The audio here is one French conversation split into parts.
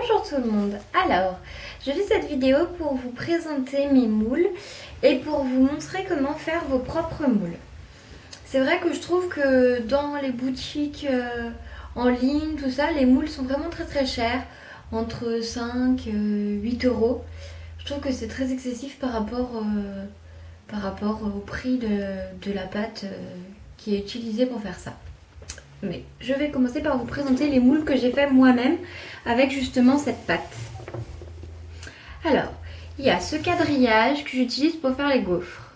Bonjour tout le monde. Alors, je fais cette vidéo pour vous présenter mes moules et pour vous montrer comment faire vos propres moules. C'est vrai que je trouve que dans les boutiques en ligne, tout ça, les moules sont vraiment très chers, entre 5 et 8 euros. Je trouve que c'est très excessif par rapport au prix de la pâte qui est utilisée pour faire ça. Mais je vais commencer par vous présenter les moules que j'ai fait moi-même avec justement cette pâte. Alors, il y a ce quadrillage que j'utilise pour faire les gaufres.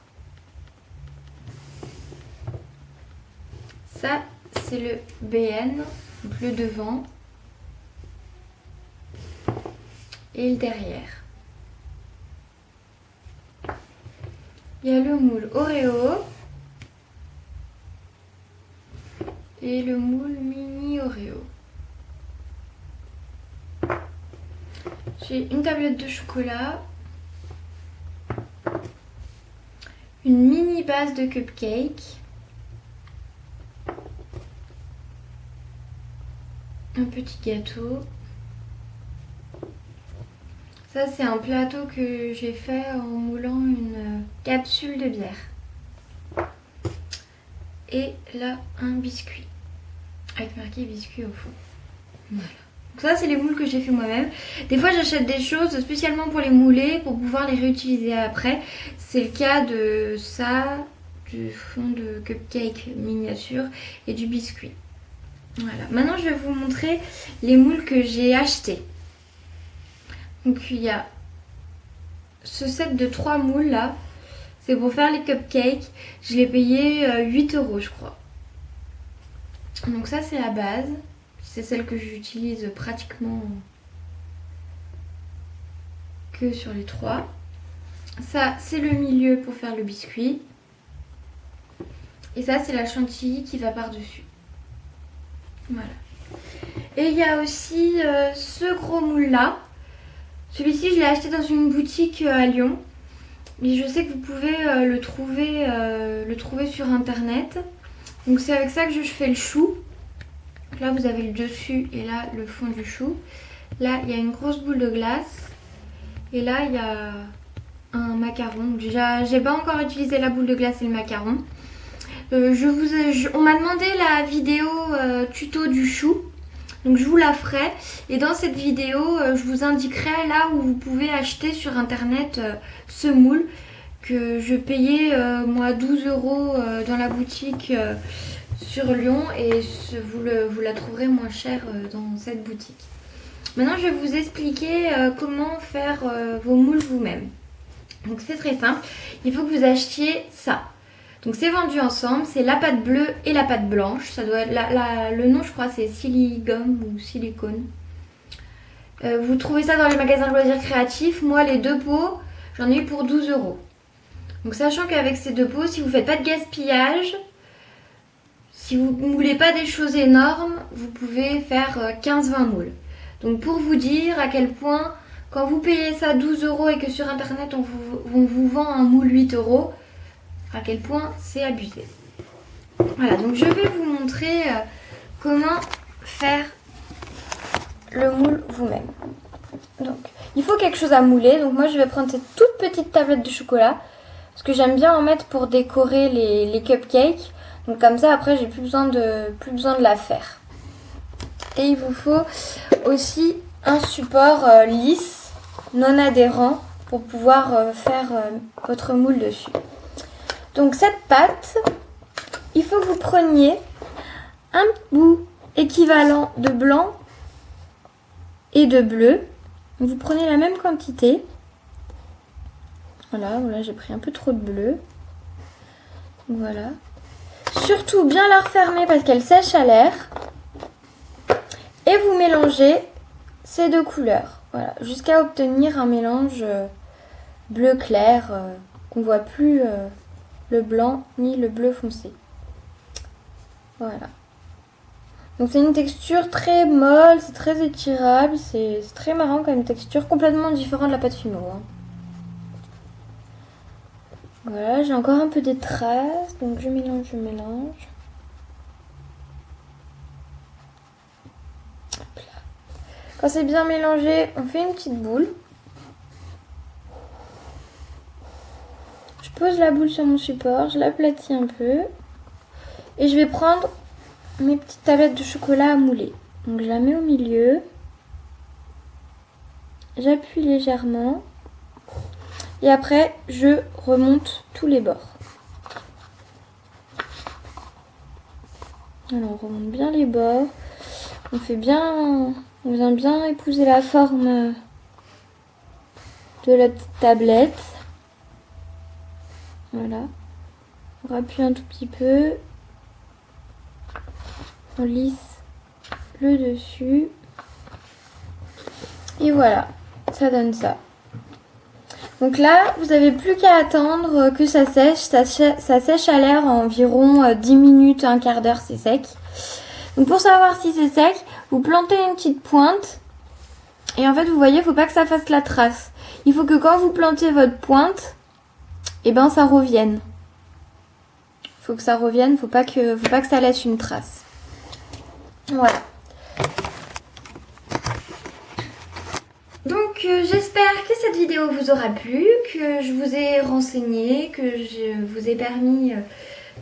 Ça, c'est le BN, donc le devant et le derrière. Il y a le moule Oreo et le moule mini Oreo. J'ai une tablette de chocolat, une mini base de cupcake, un petit gâteau. Ça, c'est un plateau que j'ai fait en moulant une capsule de bière. Et là, un biscuit avec marqué biscuit au fond. Voilà. Donc ça, c'est les moules que j'ai fait moi-même. Des fois, j'achète des choses spécialement pour les mouler, pour pouvoir les réutiliser après. C'est le cas de ça, du fond de cupcake miniature et du biscuit. Voilà. Maintenant, je vais vous montrer les moules que j'ai achetés. Donc, il y a ce set de 3 moules là. C'est pour faire les cupcakes. Je l'ai payé 8 euros, je crois. Donc ça, c'est la base. C'est celle que j'utilise pratiquement que sur les 3. Ça, c'est le milieu pour faire le biscuit. Et ça, c'est la chantilly qui va par-dessus. Voilà. Et il y a aussi ce gros moule-là. Celui-ci, je l'ai acheté dans une boutique à Lyon. Mais je sais que vous pouvez le trouver sur internet. Donc c'est avec ça que je fais le chou. Donc là, vous avez le dessus et là, le fond du chou. Là, il y a une grosse boule de glace. Et là, il y a un macaron. Déjà, j'ai pas encore utilisé la boule de glace et le macaron. On m'a demandé la vidéo tuto du chou. Donc je vous la ferai. Et dans cette vidéo, je vous indiquerai là où vous pouvez acheter sur internet ce moule. Que je payais moi 12 euros dans la boutique sur Lyon. Et vous la trouverez moins chère dans cette boutique. Maintenant, je vais vous expliquer comment faire vos moules vous-même. Donc c'est très simple. Il faut que vous achetiez ça. Donc c'est vendu ensemble. C'est la pâte bleue et la pâte blanche. Ça doit être le nom, je crois, c'est Siligum ou Silicone. Vous trouvez ça dans les magasins de loisirs créatifs. Moi, les 2 pots, j'en ai eu pour 12 euros. Donc sachant qu'avec ces 2 pots, si vous ne faites pas de gaspillage, si vous ne moulez pas des choses énormes, vous pouvez faire 15-20 moules. Donc pour vous dire à quel point, quand vous payez ça 12 euros et que sur internet on vous vend un moule 8 euros, à quel point c'est abusé. Voilà, donc je vais vous montrer comment faire le moule vous-même. Donc il faut quelque chose à mouler. Donc moi je vais prendre cette toute petite tablette de chocolat. Parce que j'aime bien en mettre pour décorer les cupcakes. Donc comme ça après j'ai plus besoin de la faire. Et il vous faut aussi un support lisse, non adhérent, pour pouvoir faire votre moule dessus. Donc cette pâte, il faut que vous preniez un bout équivalent de blanc et de bleu. Vous prenez la même quantité. Voilà, j'ai pris un peu trop de bleu. Voilà. Surtout bien la refermer parce qu'elle sèche à l'air. Et vous mélangez ces 2 couleurs. Voilà, jusqu'à obtenir un mélange bleu clair qu'on ne voit plus le blanc ni le bleu foncé. Voilà. Donc c'est une texture très molle, c'est très étirable, c'est très marrant comme texture, complètement différente de la pâte fimo. Hein. Voilà, j'ai encore un peu des traces, donc je mélange. Hop là. Quand c'est bien mélangé, on fait une petite boule. Je pose la boule sur mon support, je l'aplatis un peu. Et je vais prendre mes petites tablettes de chocolat à mouler. Donc je la mets au milieu. J'appuie légèrement. Et après, je remonte tous les bords. Alors, on remonte bien les bords. On vient bien épouser la forme de la petite tablette. Voilà. On rappuie un tout petit peu. On lisse le dessus. Et voilà, ça donne ça. Donc là, vous n'avez plus qu'à attendre que ça sèche. Ça sèche à l'air environ 10 minutes, un quart d'heure, c'est sec. Donc pour savoir si c'est sec, vous plantez une petite pointe. Et en fait, vous voyez, il ne faut pas que ça fasse la trace. Il faut que quand vous plantez votre pointe, eh ben ça revienne. Il faut que ça revienne, faut pas que ça laisse une trace. Voilà. Donc j'espère que cette vidéo vous aura plu, que je vous ai renseigné, que je vous ai permis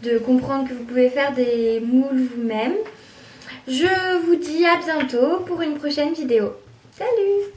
de comprendre que vous pouvez faire des moules vous-même. Je vous dis à bientôt pour une prochaine vidéo. Salut!